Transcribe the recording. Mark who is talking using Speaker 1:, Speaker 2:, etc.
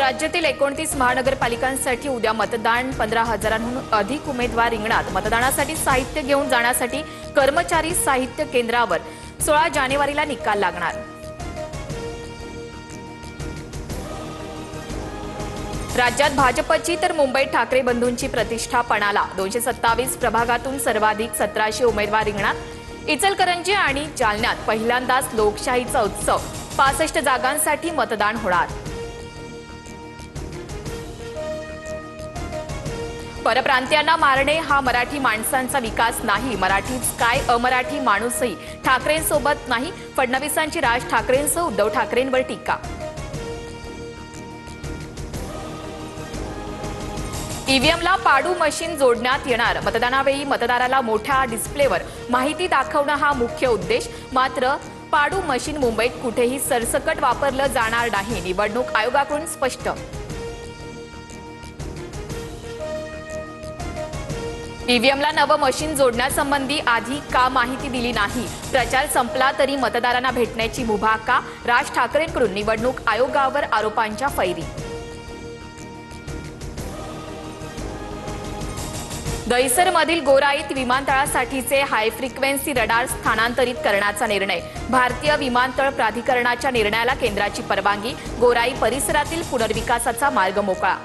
Speaker 1: राज्यातील 29 महानगरपालिकांसाठी उद्या मतदान 15,000हून अधिक उमेदवार रिंगणात। मतदानासाठी साहित्य घेऊन जाण्यासाठी कर्मचारी साहित्य केंद्रावर 16 जानेवारीला निकाल लागणार। राज्यात भाजपची तर मुंबईत ठाकरे बंधूंची प्रतिष्ठा पणाला। 227 प्रभागातून सर्वाधिक 1700 उमेदवार रिंगणात। इचलकरंजी आणि जालन्यात पहिल्यांदाच लोकशाहीचा उत्सव। 65 जागांसाठी मतदान होणार। परप्रांतीयांना मारणे हा मराठी माणसांचा विकास नाही। मराठीच काय अमराठी माणूसही ठाकरेंसोबत नाही। फडणवीसांची राज ठाकरेंसह उद्धव ठाकरेंवर टीका। ईव्हीएमला पाडू मशीन जोडण्यात येणार। मतदानावेळी मतदाराला मोठ्या डिस्प्लेवर माहिती दाखवणं हा मुख्य उद्देश। मात्र पाडू मशीन मुंबईत कुठेही सरसकट वापरलं जाणार नाही। निवडणूक आयोगाकडून स्पष्ट। ईव्हीएमला नवं मशीन जोडण्यासंबंधी आधी का माहिती दिली नाही? प्रचार संपला तरी मतदारांना भेटण्याची मुभा का? राज ठाकरेंकडून निवडणूक आयोगावर आरोपांच्या फैरी। दहिसरमधील गोराईत विमानतळासाठीचे हाय फ्रिक्वेन्सी रडार स्थानांतरित करण्याचा निर्णय। भारतीय विमानतळ प्राधिकरणाच्या निर्णयाला केंद्राची परवानगी। गोराई परिसरातील पुनर्विकासाचा मार्ग मोकळा।